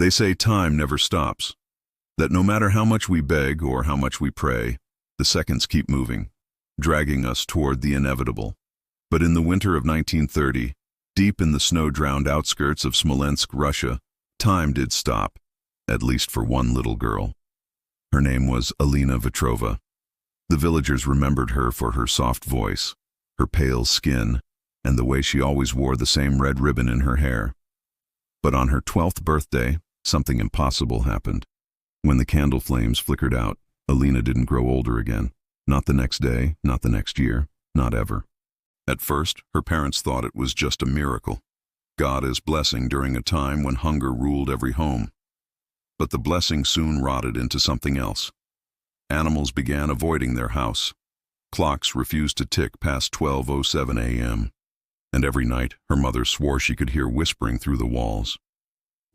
They say time never stops, that no matter how much we beg or how much we pray, the seconds keep moving, dragging us toward the inevitable. But in the winter of 1930, deep in the snow-drowned outskirts of Smolensk, Russia, time did stop, at least for one little girl. Her name was Alina Vetrova. The villagers remembered her for her soft voice, her pale skin, and the way she always wore the same red ribbon in her hair. But on her 12th birthday, something impossible happened. When the candle flames flickered out, Alina didn't grow older again. Not the next day, not the next year, not ever. At first, her parents thought it was just a miracle. God's blessing during a time when hunger ruled every home. But the blessing soon rotted into something else. Animals began avoiding their house. Clocks refused to tick past 12:07 a.m. And every night, her mother swore she could hear whispering through the walls.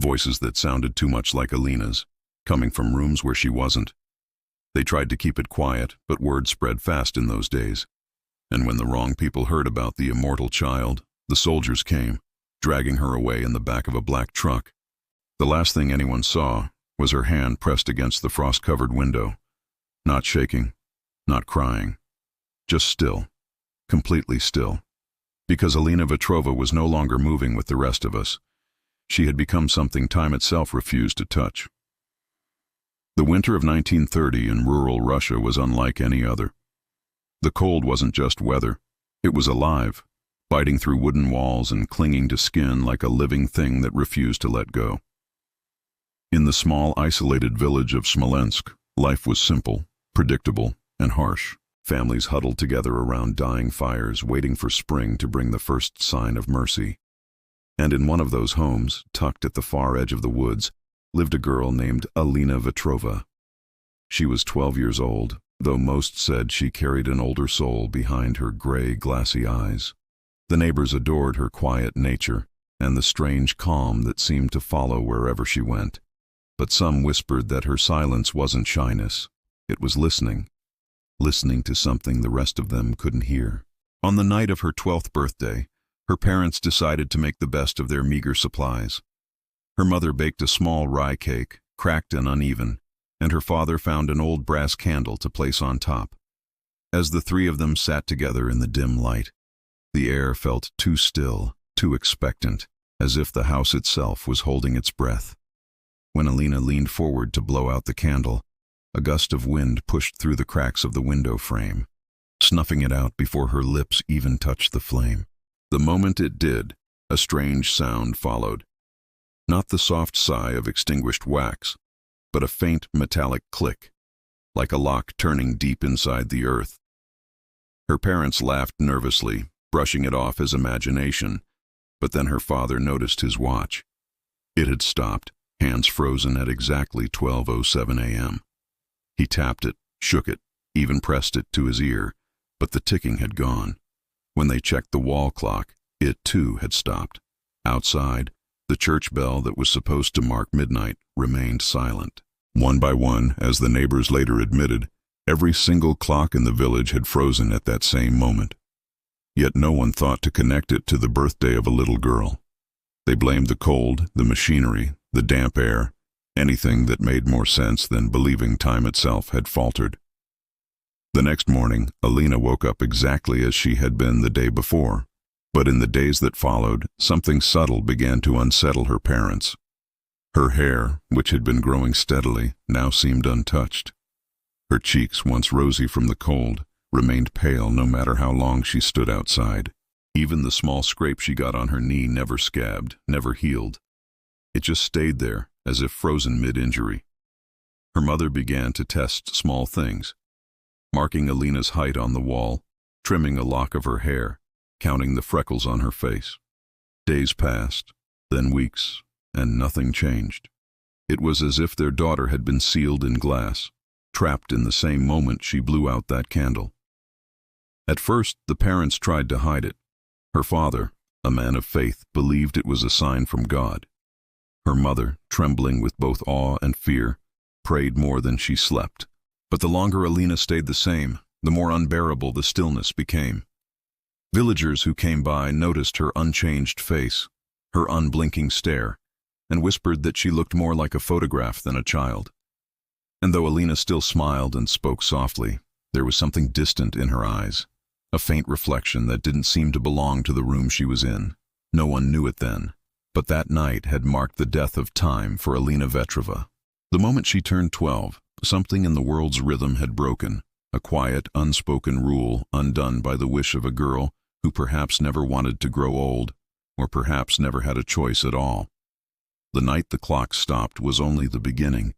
Voices that sounded too much like Alina's, coming from rooms where she wasn't. They tried to keep it quiet, but word spread fast in those days. And when the wrong people heard about the immortal child, the soldiers came, dragging her away in the back of a black truck. The last thing anyone saw was her hand pressed against the frost-covered window, not shaking, not crying, just still, completely still. Because Alina Vetrova was no longer moving with the rest of us. She had become something time itself refused to touch. The winter of 1930 in rural Russia was unlike any other. The cold wasn't just weather. It was alive, biting through wooden walls and clinging to skin like a living thing that refused to let go. In the small, isolated village of Smolensk, life was simple, predictable, and harsh. Families huddled together around dying fires, waiting for spring to bring the first sign of mercy. And in one of those homes, tucked at the far edge of the woods, lived a girl named Alina Vetrova. She was 12 years old, though most said she carried an older soul behind her gray, glassy eyes. The neighbors adored her quiet nature and the strange calm that seemed to follow wherever she went. But some whispered that her silence wasn't shyness. It was listening to something the rest of them couldn't hear. On the night of her 12th birthday, her parents decided to make the best of their meager supplies. Her mother baked a small rye cake, cracked and uneven, and her father found an old brass candle to place on top. As the three of them sat together in the dim light, the air felt too still, too expectant, as if the house itself was holding its breath. When Alina leaned forward to blow out the candle, a gust of wind pushed through the cracks of the window frame, snuffing it out before her lips even touched the flame. The moment it did, a strange sound followed. Not the soft sigh of extinguished wax, but a faint metallic click, like a lock turning deep inside the earth. Her parents laughed nervously, brushing it off as imagination, but then her father noticed his watch. It had stopped, hands frozen at exactly 12:07 a.m. He tapped it, shook it, even pressed it to his ear, but the ticking had gone. When they checked the wall clock, it too had stopped. Outside, the church bell that was supposed to mark midnight remained silent. One by one, as the neighbors later admitted, every single clock in the village had frozen at that same moment. Yet no one thought to connect it to the birthday of a little girl. They blamed the cold, the machinery, the damp air, anything that made more sense than believing time itself had faltered. The next morning, Alina woke up exactly as she had been the day before, but in the days that followed, something subtle began to unsettle her parents. Her hair, which had been growing steadily, now seemed untouched. Her cheeks, once rosy from the cold, remained pale no matter how long she stood outside. Even the small scrape she got on her knee never scabbed, never healed. It just stayed there, as if frozen mid-injury. Her mother began to test small things, marking Alina's height on the wall, trimming a lock of her hair, counting the freckles on her face. Days passed, then weeks, and nothing changed. It was as if their daughter had been sealed in glass, trapped in the same moment she blew out that candle. At first, the parents tried to hide it. Her father, a man of faith, believed it was a sign from God. Her mother, trembling with both awe and fear, prayed more than she slept. But the longer Alina stayed the same, the more unbearable the stillness became. Villagers who came by noticed her unchanged face, her unblinking stare, and whispered that she looked more like a photograph than a child. And though Alina still smiled and spoke softly, there was something distant in her eyes, a faint reflection that didn't seem to belong to the room she was in. No one knew it then, but that night had marked the death of time for Alina Vetrova. The moment she turned 12, something in the world's rhythm had broken, a quiet, unspoken rule undone by the wish of a girl who perhaps never wanted to grow old, or perhaps never had a choice at all. The night the clock stopped was only the beginning,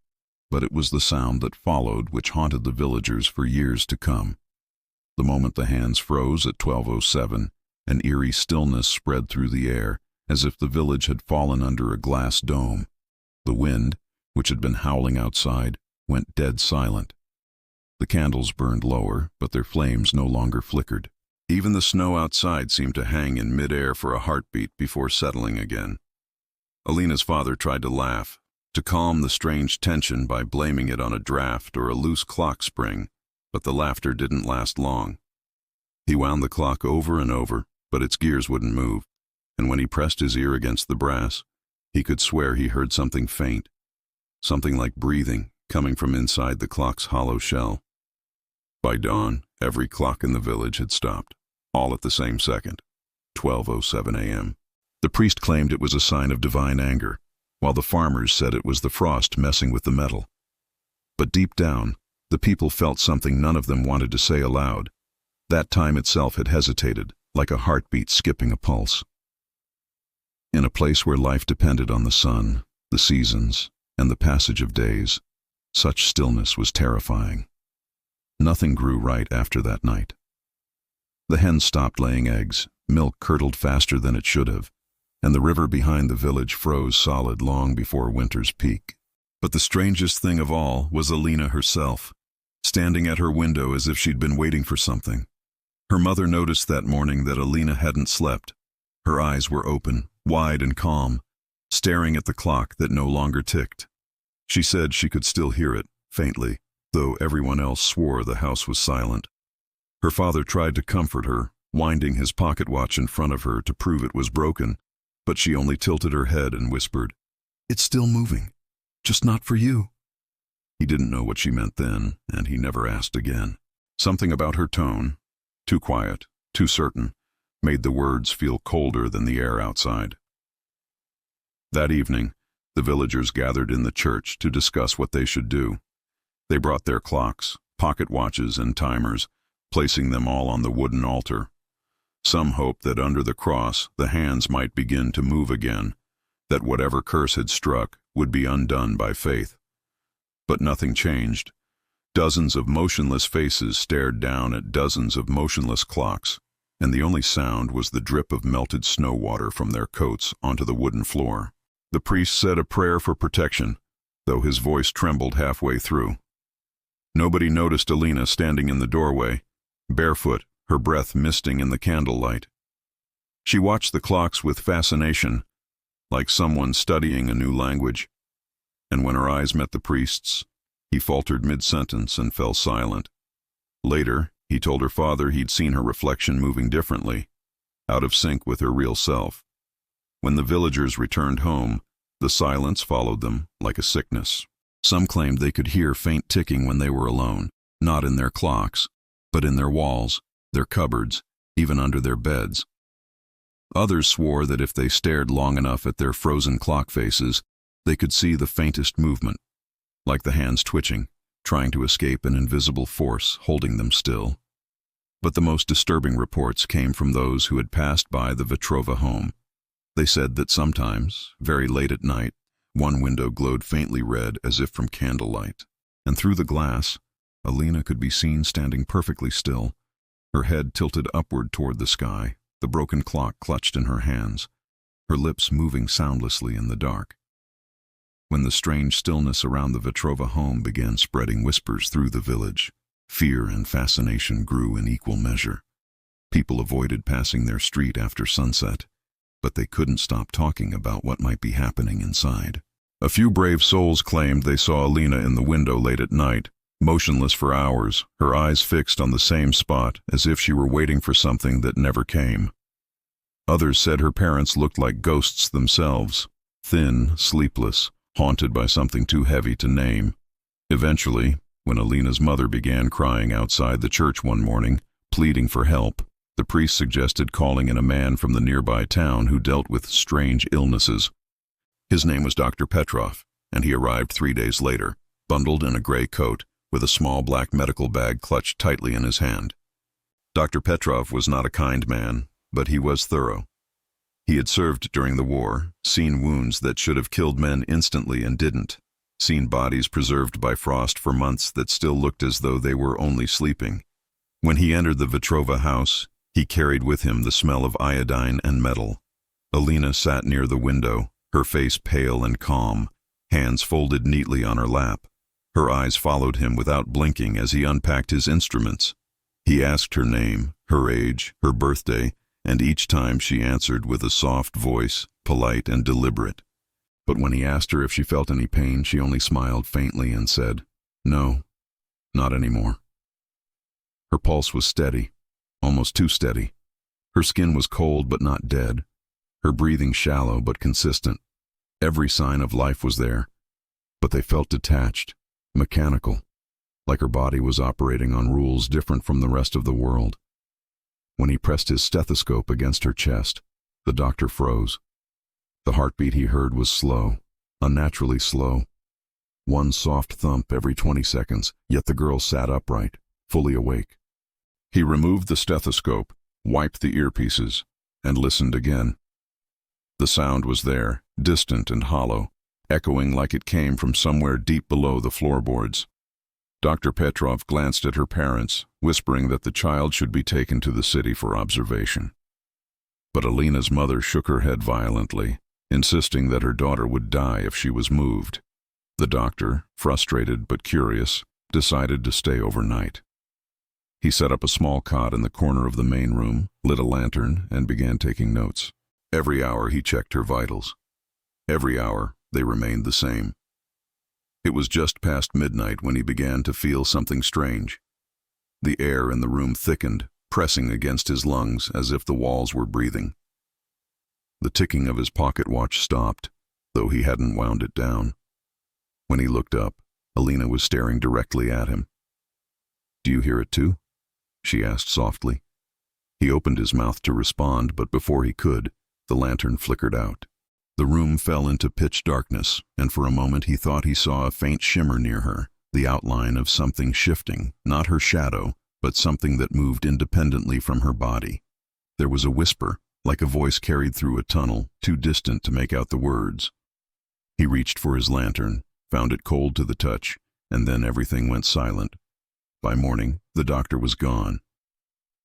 but it was the sound that followed which haunted the villagers for years to come. The moment the hands froze at 12:07, an eerie stillness spread through the air, as if the village had fallen under a glass dome. The wind, which had been howling outside, went dead silent. The candles burned lower, but their flames no longer flickered. Even the snow outside seemed to hang in midair for a heartbeat before settling again. Alina's father tried to laugh, to calm the strange tension by blaming it on a draft or a loose clock spring, but the laughter didn't last long. He wound the clock over and over, but its gears wouldn't move, and when he pressed his ear against the brass, he could swear he heard something faint, something like breathing coming from inside the clock's hollow shell. By dawn, every clock in the village had stopped, all at the same second, 12:07 a.m. The priest claimed it was a sign of divine anger, while the farmers said it was the frost messing with the metal. But deep down, the people felt something none of them wanted to say aloud. That time itself had hesitated, like a heartbeat skipping a pulse. In a place where life depended on the sun, the seasons, and the passage of days, such stillness was terrifying. Nothing grew right after that night. The hens stopped laying eggs, milk curdled faster than it should have, and the river behind the village froze solid long before winter's peak. But the strangest thing of all was Alina herself, standing at her window as if she'd been waiting for something. Her mother noticed that morning that Alina hadn't slept. Her eyes were open, wide and calm, staring at the clock that no longer ticked. She said she could still hear it, faintly, though everyone else swore the house was silent. Her father tried to comfort her, winding his pocket watch in front of her to prove it was broken, but she only tilted her head and whispered, "It's still moving, just not for you." He didn't know what she meant then, and he never asked again. Something about her tone, too quiet, too certain, made the words feel colder than the air outside. That evening, the villagers gathered in the church to discuss what they should do. They brought their clocks, pocket watches, and timers, placing them all on the wooden altar. Some hoped that under the cross the hands might begin to move again, that whatever curse had struck would be undone by faith. But nothing changed. Dozens of motionless faces stared down at dozens of motionless clocks, and the only sound was the drip of melted snow water from their coats onto the wooden floor. The priest said a prayer for protection, though his voice trembled halfway through. Nobody noticed Alina standing in the doorway, barefoot, her breath misting in the candlelight. She watched the clocks with fascination, like someone studying a new language, and when her eyes met the priest's, he faltered mid-sentence and fell silent. Later, he told her father he'd seen her reflection moving differently, out of sync with her real self. When the villagers returned home, the silence followed them like a sickness. Some claimed they could hear faint ticking when they were alone, not in their clocks, but in their walls, their cupboards, even under their beds. Others swore that if they stared long enough at their frozen clock faces, they could see the faintest movement, like the hands twitching, trying to escape an invisible force holding them still. But the most disturbing reports came from those who had passed by the Vetrova home. They said that sometimes, very late at night, one window glowed faintly red as if from candlelight, and through the glass, Alina could be seen standing perfectly still, her head tilted upward toward the sky, the broken clock clutched in her hands, her lips moving soundlessly in the dark. When the strange stillness around the Vetrova home began spreading whispers through the village, fear and fascination grew in equal measure. People avoided passing their street after sunset, but they couldn't stop talking about what might be happening inside. A few brave souls claimed they saw Alina in the window late at night, motionless for hours, her eyes fixed on the same spot as if she were waiting for something that never came. Others said her parents looked like ghosts themselves, thin, sleepless, haunted by something too heavy to name. Eventually, when Alina's mother began crying outside the church one morning, pleading for help, the priest suggested calling in a man from the nearby town who dealt with strange illnesses. His name was Dr. Petrov, and he arrived 3 days later, bundled in a gray coat, with a small black medical bag clutched tightly in his hand. Dr. Petrov was not a kind man, but he was thorough. He had served during the war, seen wounds that should have killed men instantly and didn't, seen bodies preserved by frost for months that still looked as though they were only sleeping. When he entered the Vetrova house, he carried with him the smell of iodine and metal. Alina sat near the window, her face pale and calm, hands folded neatly on her lap. Her eyes followed him without blinking as he unpacked his instruments. He asked her name, her age, her birthday, and each time she answered with a soft voice, polite and deliberate. But when he asked her if she felt any pain, she only smiled faintly and said, "No, not anymore." Her pulse was steady, almost too steady. Her skin was cold but not dead. Her breathing shallow but consistent. Every sign of life was there, but they felt detached, mechanical, like her body was operating on rules different from the rest of the world. When he pressed his stethoscope against her chest, the doctor froze. The heartbeat he heard was slow, unnaturally slow. One soft thump every 20 seconds, yet the girl sat upright, fully awake. He removed the stethoscope, wiped the earpieces, and listened again. The sound was there, distant and hollow, echoing like it came from somewhere deep below the floorboards. Dr. Petrov glanced at her parents, whispering that the child should be taken to the city for observation. But Alina's mother shook her head violently, insisting that her daughter would die if she was moved. The doctor, frustrated but curious, decided to stay overnight. He set up a small cot in the corner of the main room, lit a lantern, and began taking notes. Every hour he checked her vitals. Every hour they remained the same. It was just past midnight when he began to feel something strange. The air in the room thickened, pressing against his lungs as if the walls were breathing. The ticking of his pocket watch stopped, though he hadn't wound it down. When he looked up, Alina was staring directly at him. "Do you hear it too?" she asked softly. He opened his mouth to respond, but before he could, the lantern flickered out. The room fell into pitch darkness, and for a moment he thought he saw a faint shimmer near her, the outline of something shifting, not her shadow, but something that moved independently from her body. There was a whisper, like a voice carried through a tunnel, too distant to make out the words. He reached for his lantern, found it cold to the touch, and then everything went silent. By morning, the doctor was gone.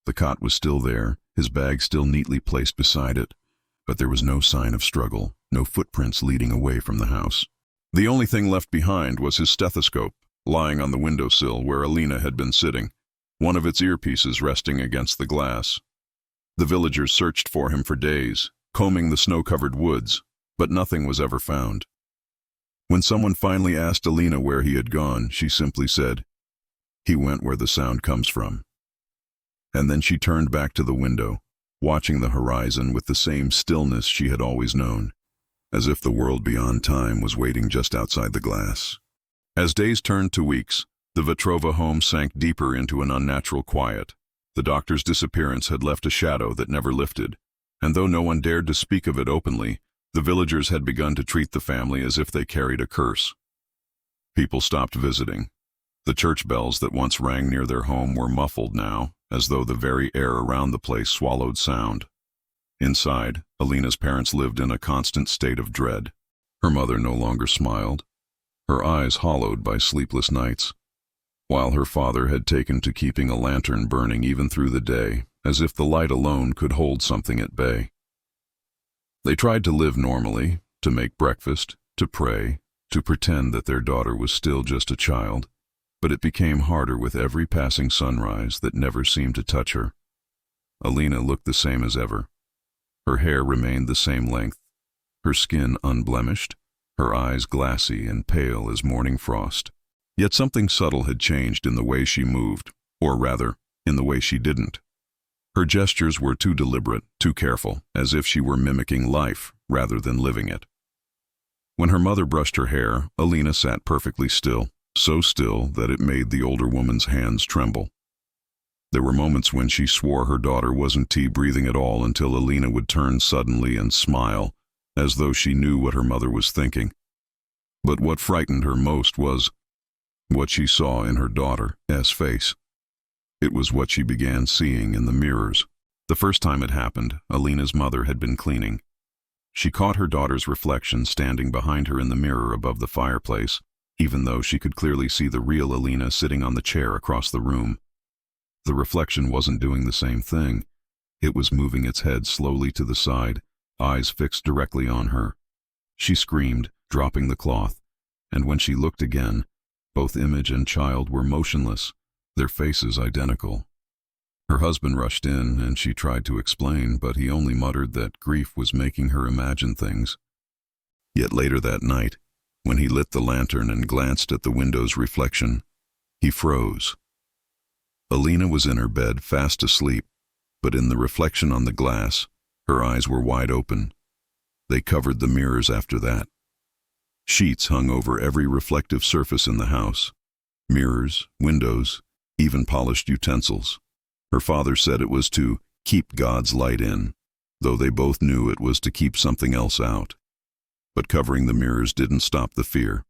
The cot was still there, his bag still neatly placed beside it, but there was no sign of struggle, no footprints leading away from the house. The only thing left behind was his stethoscope, lying on the windowsill where Alina had been sitting, one of its earpieces resting against the glass. The villagers searched for him for days, combing the snow-covered woods, but nothing was ever found. When someone finally asked Alina where he had gone, she simply said, "He went where the sound comes from." And then she turned back to the window, watching the horizon with the same stillness she had always known, as if the world beyond time was waiting just outside the glass. As days turned to weeks, the Vetrova home sank deeper into an unnatural quiet. The doctor's disappearance had left a shadow that never lifted, and though no one dared to speak of it openly, the villagers had begun to treat the family as if they carried a curse. People stopped visiting. The church bells that once rang near their home were muffled now, as though the very air around the place swallowed sound. Inside, Alina's parents lived in a constant state of dread. Her mother no longer smiled, her eyes hollowed by sleepless nights, while her father had taken to keeping a lantern burning even through the day, as if the light alone could hold something at bay. They tried to live normally, to make breakfast, to pray, to pretend that their daughter was still just a child, but it became harder with every passing sunrise that never seemed to touch her. Alina looked the same as ever. Her hair remained the same length, her skin unblemished, her eyes glassy and pale as morning frost. Yet something subtle had changed in the way she moved, or rather, in the way she didn't. Her gestures were too deliberate, too careful, as if she were mimicking life rather than living it. When her mother brushed her hair, Alina sat perfectly still, so still that it made the older woman's hands tremble. There were moments when she swore her daughter wasn't breathing at all until Alina would turn suddenly and smile, as though she knew what her mother was thinking. But what frightened her most was what she saw in her daughter's face. It was what she began seeing in the mirrors. The first time it happened, Alina's mother had been cleaning. She caught her daughter's reflection standing behind her in the mirror above the fireplace, even though she could clearly see the real Alina sitting on the chair across the room. The reflection wasn't doing the same thing. It was moving its head slowly to the side, eyes fixed directly on her. She screamed, dropping the cloth, and when she looked again, both image and child were motionless, their faces identical. Her husband rushed in, and she tried to explain, but he only muttered that grief was making her imagine things. Yet later that night, when he lit the lantern and glanced at the window's reflection, he froze. Alina was in her bed, fast asleep, but in the reflection on the glass, her eyes were wide open. They covered the mirrors after that. Sheets hung over every reflective surface in the house. Mirrors, windows, even polished utensils. Her father said it was to keep God's light in, though they both knew it was to keep something else out. But covering the mirrors didn't stop the fear.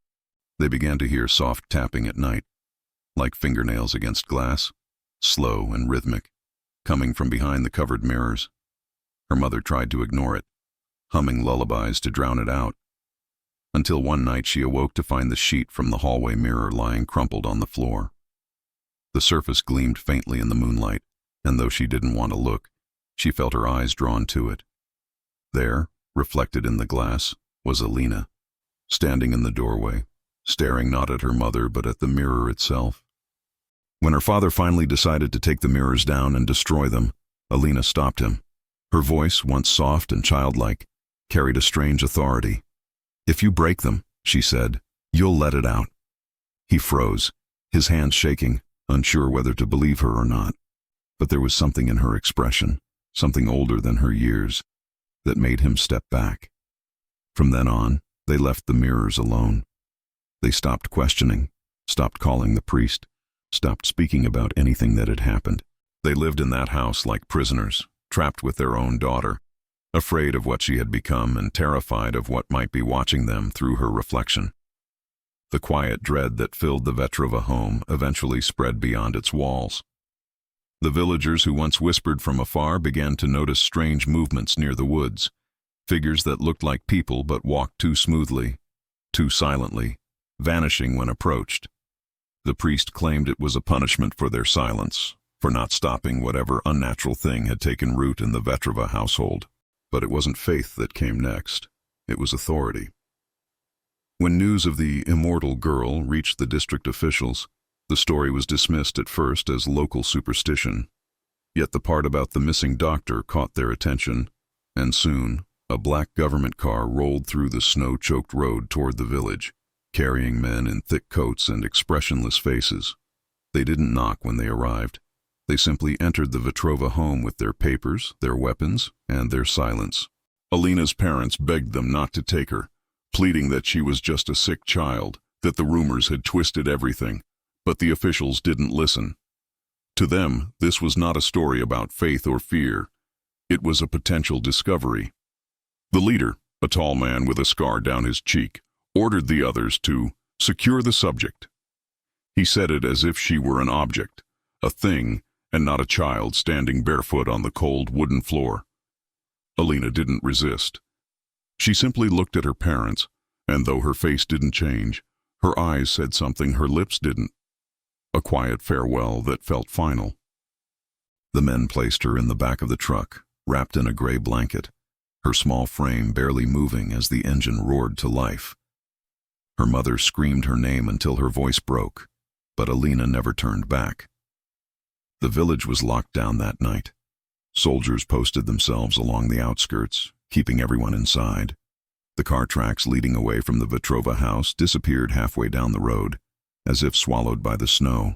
They began to hear soft tapping at night, like fingernails against glass, slow and rhythmic, coming from behind the covered mirrors. Her mother tried to ignore it, humming lullabies to drown it out, until one night she awoke to find the sheet from the hallway mirror lying crumpled on the floor. The surface gleamed faintly in the moonlight, and though she didn't want to look, she felt her eyes drawn to it. There, reflected in the glass, was Alina, standing in the doorway, staring not at her mother but at the mirror itself. When her father finally decided to take the mirrors down and destroy them, Alina stopped him. Her voice, once soft and childlike, carried a strange authority. "If you break them," she said, "you'll let it out." He froze, his hands shaking, unsure whether to believe her or not. But there was something in her expression, something older than her years, that made him step back. From then on, they left the mirrors alone. They stopped questioning, stopped calling the priest, stopped speaking about anything that had happened. They lived in that house like prisoners, trapped with their own daughter, afraid of what she had become and terrified of what might be watching them through her reflection. The quiet dread that filled the Vetrova home eventually spread beyond its walls. The villagers who once whispered from afar began to notice strange movements near the woods, figures that looked like people but walked too smoothly, too silently, vanishing when approached. The priest claimed it was a punishment for their silence, for not stopping whatever unnatural thing had taken root in the Vetrova household. But it wasn't faith that came next. It was authority. When news of the immortal girl reached the district officials, the story was dismissed at first as local superstition. Yet the part about the missing doctor caught their attention, and soon a black government car rolled through the snow-choked road toward the village, carrying men in thick coats and expressionless faces. They didn't knock when they arrived. They simply entered the Vetrova home with their papers, their weapons, and their silence. Alina's parents begged them not to take her, pleading that she was just a sick child, that the rumors had twisted everything, but the officials didn't listen. To them, this was not a story about faith or fear. It was a potential discovery. The leader, a tall man with a scar down his cheek, ordered the others to secure the subject. He said it as if she were an object, a thing, and not a child standing barefoot on the cold wooden floor. Alina didn't resist. She simply looked at her parents, and though her face didn't change, her eyes said something her lips didn't. A quiet farewell that felt final. The men placed her in the back of the truck, wrapped in a gray blanket, her small frame barely moving as the engine roared to life. Her mother screamed her name until her voice broke, but Alina never turned back. The village was locked down that night. Soldiers posted themselves along the outskirts, keeping everyone inside. The car tracks leading away from the Vetrova house disappeared halfway down the road, as if swallowed by the snow.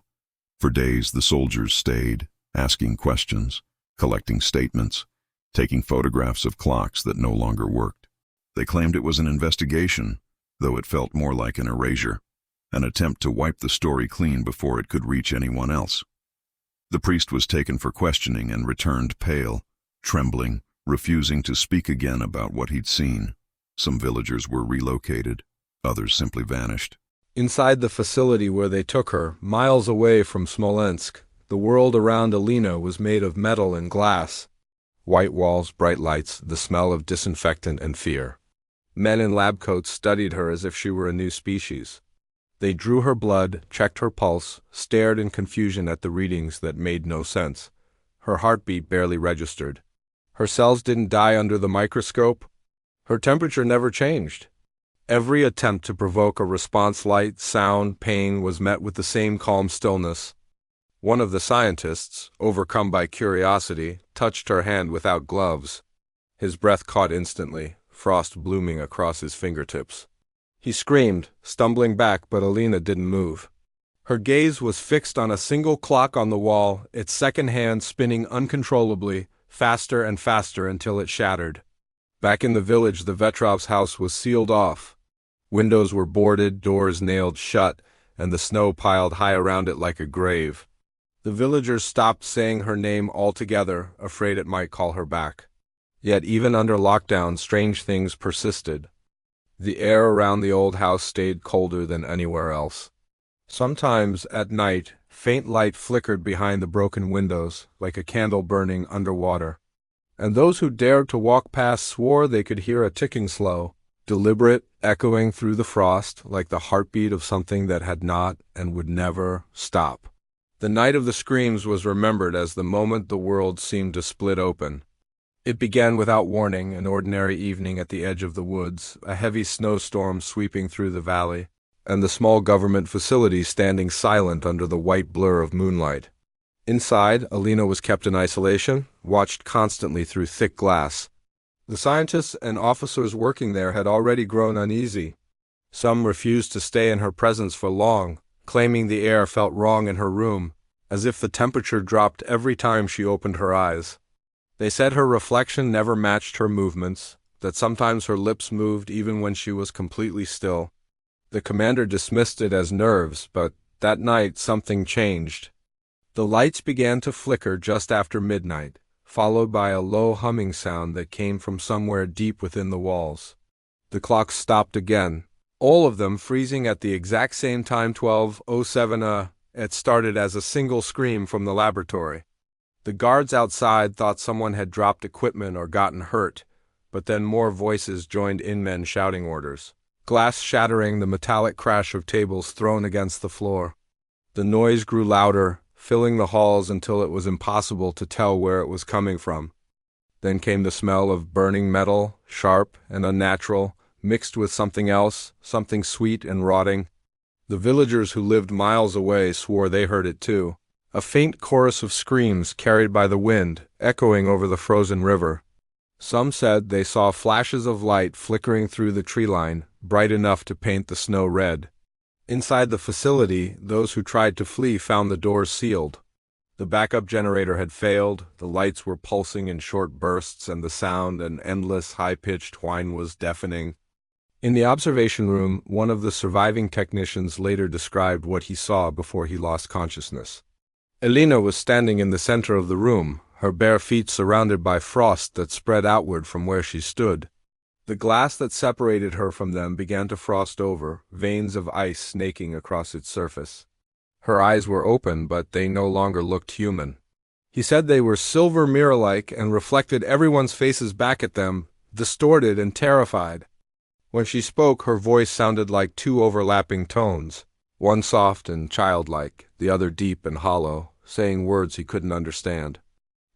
For days the soldiers stayed, asking questions, collecting statements, taking photographs of clocks that no longer worked. They claimed it was an investigation, though it felt more like an erasure, an attempt to wipe the story clean before it could reach anyone else. The priest was taken for questioning and returned pale, trembling, refusing to speak again about what he'd seen. Some villagers were relocated, others simply vanished. Inside the facility where they took her, miles away from Smolensk, the world around Alina was made of metal and glass. White walls, bright lights, the smell of disinfectant and fear. Men in lab coats studied her as if she were a new species. They drew her blood, checked her pulse, stared in confusion at the readings that made no sense. Her heartbeat barely registered. Her cells didn't die under the microscope. Her temperature never changed. Every attempt to provoke a response, light, sound, pain, was met with the same calm stillness. One of the scientists, overcome by curiosity, touched her hand without gloves. His breath caught instantly, frost blooming across his fingertips. He screamed, stumbling back, but Alina didn't move. Her gaze was fixed on a single clock on the wall, its second hand spinning uncontrollably, faster and faster until it shattered. Back in the village, the Vetrov's house was sealed off. Windows were boarded, doors nailed shut, and the snow piled high around it like a grave. The villagers stopped saying her name altogether, afraid it might call her back. Yet even under lockdown, strange things persisted. The air around the old house stayed colder than anywhere else. Sometimes, at night, faint light flickered behind the broken windows, like a candle burning underwater. And those who dared to walk past swore they could hear a ticking slow, deliberate, echoing through the frost, like the heartbeat of something that had not and would never stop. The night of the screams was remembered as the moment the world seemed to split open. It began without warning, an ordinary evening at the edge of the woods, a heavy snowstorm sweeping through the valley, and the small government facility standing silent under the white blur of moonlight. Inside, Alina was kept in isolation, watched constantly through thick glass. The scientists and officers working there had already grown uneasy. Some refused to stay in her presence for long, claiming the air felt wrong in her room, as if the temperature dropped every time she opened her eyes. They said her reflection never matched her movements, that sometimes her lips moved even when she was completely still. The commander dismissed it as nerves, but that night something changed. The lights began to flicker just after midnight, followed by a low humming sound that came from somewhere deep within the walls. The clocks stopped again, all of them freezing at the exact same time, 12:07. It started as a single scream from the laboratory. The guards outside thought someone had dropped equipment or gotten hurt, but then more voices joined in, men shouting orders. Glass shattering, the metallic crash of tables thrown against the floor. The noise grew louder, filling the halls until it was impossible to tell where it was coming from. Then came the smell of burning metal, sharp and unnatural, mixed with something else, something sweet and rotting. The villagers who lived miles away swore they heard it too. A faint chorus of screams carried by the wind, echoing over the frozen river. Some said they saw flashes of light flickering through the tree line, bright enough to paint the snow red. Inside the facility, those who tried to flee found the doors sealed. The backup generator had failed, the lights were pulsing in short bursts, and the sound, an endless, high-pitched whine, was deafening. In the observation room, one of the surviving technicians later described what he saw before he lost consciousness. Alina was standing in the center of the room, her bare feet surrounded by frost that spread outward from where she stood. The glass that separated her from them began to frost over, veins of ice snaking across its surface. Her eyes were open, but they no longer looked human. He said they were silver mirror-like and reflected everyone's faces back at them, distorted and terrified. When she spoke, her voice sounded like two overlapping tones, one soft and childlike, the other deep and hollow, saying words he couldn't understand.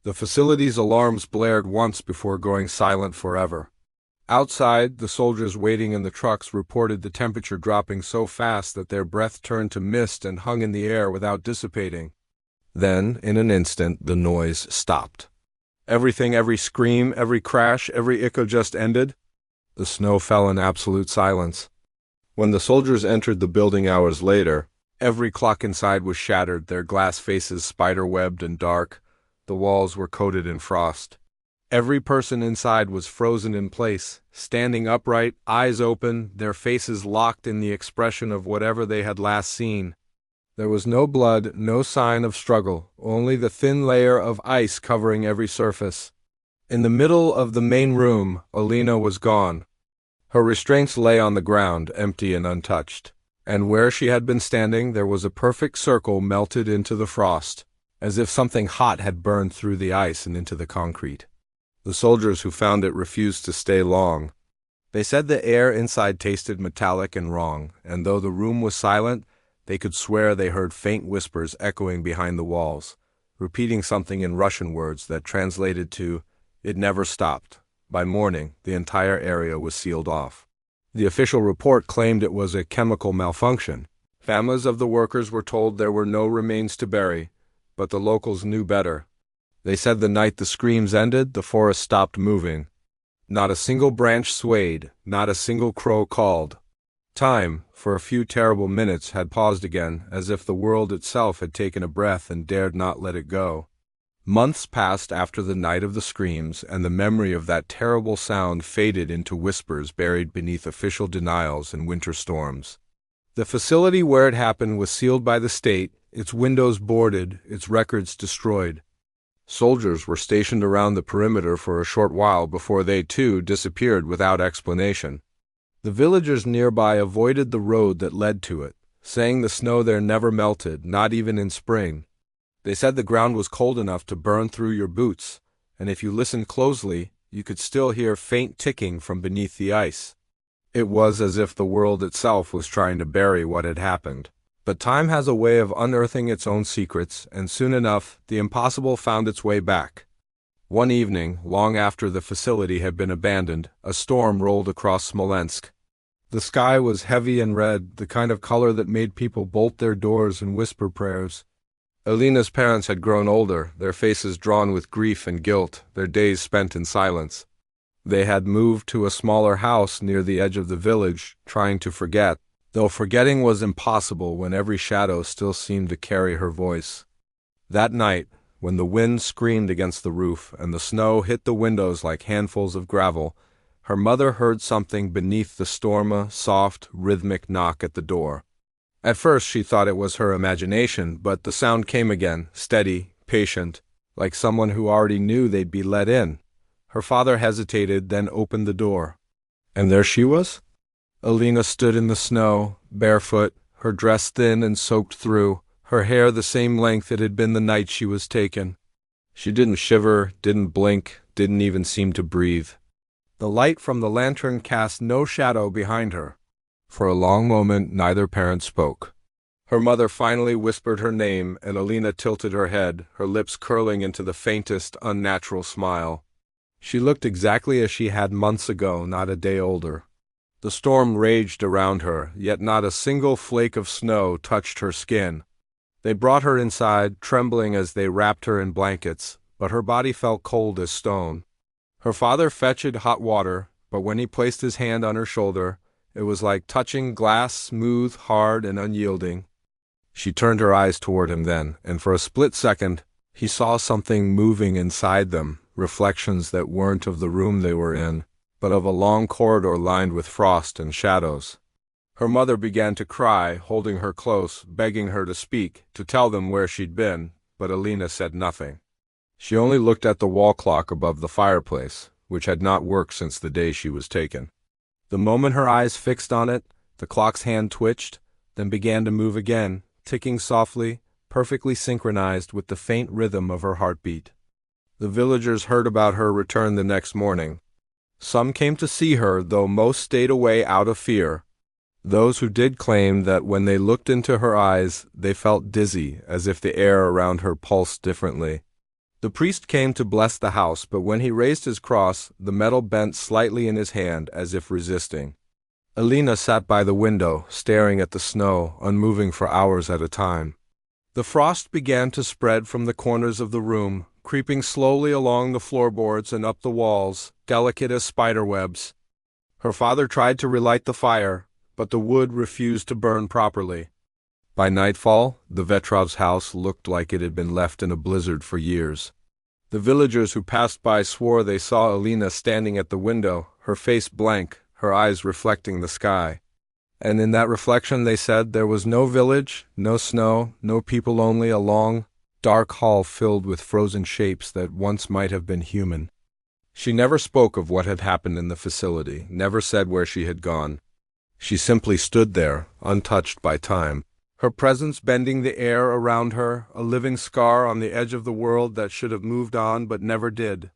The facility's alarms blared once before going silent forever. Outside, the soldiers waiting in the trucks reported the temperature dropping so fast that their breath turned to mist and hung in the air without dissipating. Then, in an instant, the noise stopped. Everything, every scream, every crash, every echo just ended. The snow fell in absolute silence. When the soldiers entered the building hours later, every clock inside was shattered, their glass faces spider-webbed and dark. The walls were coated in frost. Every person inside was frozen in place, standing upright, eyes open, their faces locked in the expression of whatever they had last seen. There was no blood, no sign of struggle, only the thin layer of ice covering every surface. In the middle of the main room, Alina was gone. Her restraints lay on the ground, empty and untouched. And where she had been standing, there was a perfect circle melted into the frost, as if something hot had burned through the ice and into the concrete. The soldiers who found it refused to stay long. They said the air inside tasted metallic and wrong, and though the room was silent, they could swear they heard faint whispers echoing behind the walls, repeating something in Russian words that translated to, "It never stopped." By morning, the entire area was sealed off. The official report claimed it was a chemical malfunction. Families of the workers were told there were no remains to bury, but the locals knew better. They said the night the screams ended, the forest stopped moving. Not a single branch swayed, not a single crow called. Time, for a few terrible minutes, had paused again, as if the world itself had taken a breath and dared not let it go. Months passed after the night of the screams, and the memory of that terrible sound faded into whispers buried beneath official denials and winter storms. The facility where it happened was sealed by the state, its windows boarded, its records destroyed. Soldiers were stationed around the perimeter for a short while before they, too, disappeared without explanation. The villagers nearby avoided the road that led to it, saying the snow there never melted, not even in spring. They said the ground was cold enough to burn through your boots, and if you listened closely, you could still hear faint ticking from beneath the ice. It was as if the world itself was trying to bury what had happened. But time has a way of unearthing its own secrets, and soon enough, the impossible found its way back. One evening, long after the facility had been abandoned, a storm rolled across Smolensk. The sky was heavy and red, the kind of color that made people bolt their doors and whisper prayers. Alina's parents had grown older, their faces drawn with grief and guilt, their days spent in silence. They had moved to a smaller house near the edge of the village, trying to forget, though forgetting was impossible when every shadow still seemed to carry her voice. That night, when the wind screamed against the roof and the snow hit the windows like handfuls of gravel, her mother heard something beneath the storm, a soft, rhythmic knock at the door. At first she thought it was her imagination, but the sound came again, steady, patient, like someone who already knew they'd be let in. Her father hesitated, then opened the door. And there she was? Alina stood in the snow, barefoot, her dress thin and soaked through, her hair the same length it had been the night she was taken. She didn't shiver, didn't blink, didn't even seem to breathe. The light from the lantern cast no shadow behind her. For a long moment neither parent spoke. Her mother finally whispered her name, and Alina tilted her head, her lips curling into the faintest, unnatural smile. She looked exactly as she had months ago, not a day older. The storm raged around her, yet not a single flake of snow touched her skin. They brought her inside, trembling as they wrapped her in blankets, but her body felt cold as stone. Her father fetched hot water, but when he placed his hand on her shoulder, it was like touching glass, smooth, hard, and unyielding. She turned her eyes toward him then, and for a split second, he saw something moving inside them, reflections that weren't of the room they were in, but of a long corridor lined with frost and shadows. Her mother began to cry, holding her close, begging her to speak, to tell them where she'd been, but Alina said nothing. She only looked at the wall clock above the fireplace, which had not worked since the day she was taken. The moment her eyes fixed on it, the clock's hand twitched, then began to move again, ticking softly, perfectly synchronized with the faint rhythm of her heartbeat. The villagers heard about her return the next morning. Some came to see her, though most stayed away out of fear. Those who did claimed that when they looked into her eyes, they felt dizzy, as if the air around her pulsed differently. The priest came to bless the house, but when he raised his cross, the metal bent slightly in his hand, as if resisting. Alina sat by the window, staring at the snow, unmoving for hours at a time. The frost began to spread from the corners of the room, creeping slowly along the floorboards and up the walls, delicate as spiderwebs. Her father tried to relight the fire, but the wood refused to burn properly. By nightfall, the Vetrovs' house looked like it had been left in a blizzard for years. The villagers who passed by swore they saw Alina standing at the window, her face blank, her eyes reflecting the sky. And in that reflection, they said, there was no village, no snow, no people, only a long, dark hall filled with frozen shapes that once might have been human. She never spoke of what had happened in the facility, never said where she had gone. She simply stood there, untouched by time, her presence bending the air around her, a living scar on the edge of the world that should have moved on but never did.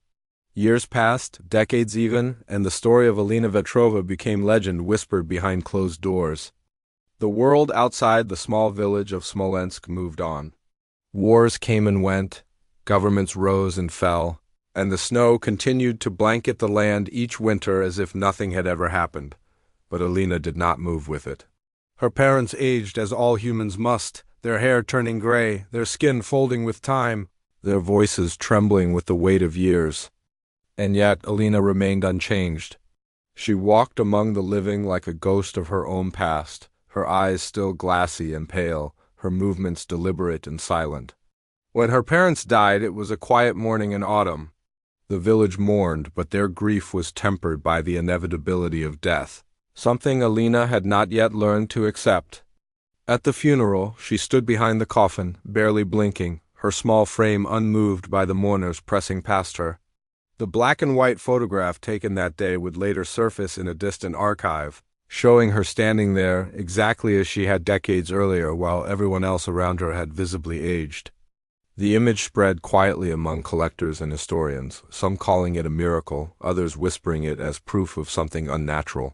Years passed, decades even, and the story of Alina Vetrova became legend whispered behind closed doors. The world outside the small village of Smolensk moved on. Wars came and went, governments rose and fell, and the snow continued to blanket the land each winter as if nothing had ever happened. But Alina did not move with it. Her parents aged as all humans must, their hair turning gray, their skin folding with time, their voices trembling with the weight of years. And yet Alina remained unchanged. She walked among the living like a ghost of her own past, her eyes still glassy and pale, her movements deliberate and silent. When her parents died, it was a quiet morning in autumn. The village mourned, but their grief was tempered by the inevitability of death, something Alina had not yet learned to accept. At the funeral, she stood behind the coffin, barely blinking, her small frame unmoved by the mourners pressing past her. The black and white photograph taken that day would later surface in a distant archive, showing her standing there exactly as she had decades earlier while everyone else around her had visibly aged. The image spread quietly among collectors and historians, some calling it a miracle, others whispering it as proof of something unnatural.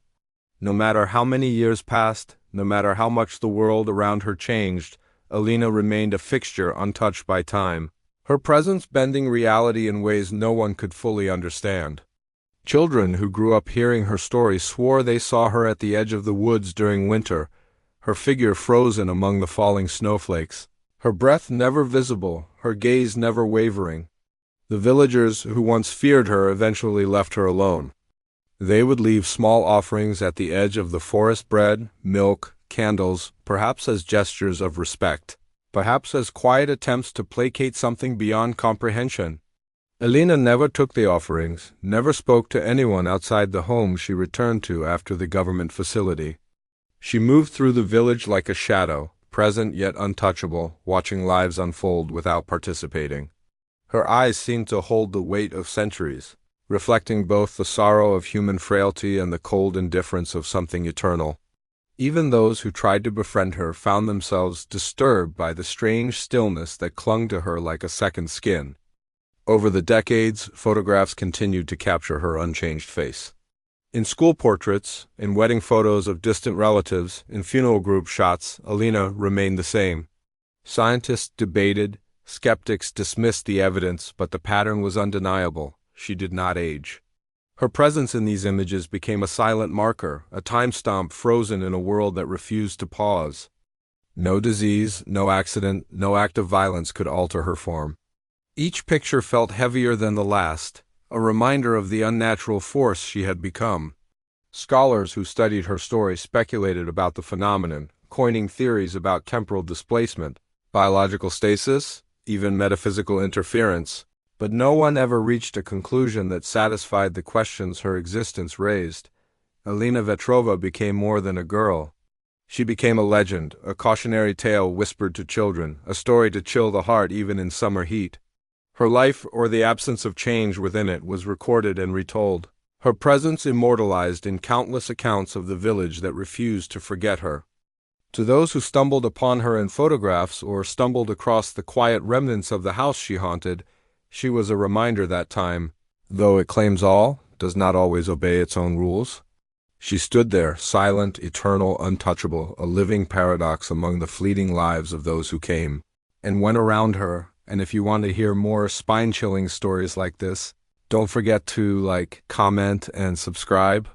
No matter how many years passed, no matter how much the world around her changed, Alina remained a fixture untouched by time, her presence bending reality in ways no one could fully understand. Children who grew up hearing her story swore they saw her at the edge of the woods during winter, her figure frozen among the falling snowflakes, her breath never visible, her gaze never wavering. The villagers who once feared her eventually left her alone. They would leave small offerings at the edge of the forest, bread, milk, candles, perhaps as gestures of respect, perhaps as quiet attempts to placate something beyond comprehension. Alina never took the offerings, never spoke to anyone outside the home she returned to after the government facility. She moved through the village like a shadow, present yet untouchable, watching lives unfold without participating. Her eyes seemed to hold the weight of centuries, reflecting both the sorrow of human frailty and the cold indifference of something eternal. Even those who tried to befriend her found themselves disturbed by the strange stillness that clung to her like a second skin. Over the decades, photographs continued to capture her unchanged face. In school portraits, in wedding photos of distant relatives, in funeral group shots, Alina remained the same. Scientists debated, skeptics dismissed the evidence, but the pattern was undeniable. She did not age. Her presence in these images became a silent marker, a time stamp frozen in a world that refused to pause. No disease, no accident, no act of violence could alter her form. Each picture felt heavier than the last, a reminder of the unnatural force she had become. Scholars who studied her story speculated about the phenomenon, coining theories about temporal displacement, biological stasis, even metaphysical interference. But no one ever reached a conclusion that satisfied the questions her existence raised. Alina Vetrova became more than a girl. She became a legend, a cautionary tale whispered to children, a story to chill the heart even in summer heat. Her life, or the absence of change within it, was recorded and retold, her presence immortalized in countless accounts of the village that refused to forget her. To those who stumbled upon her in photographs or stumbled across the quiet remnants of the house she haunted, she was a reminder that time, though it claims all, does not always obey its own rules. She stood there, silent, eternal, untouchable, a living paradox among the fleeting lives of those who came and went around her. And if you want to hear more spine-chilling stories like this, don't forget to comment, and subscribe.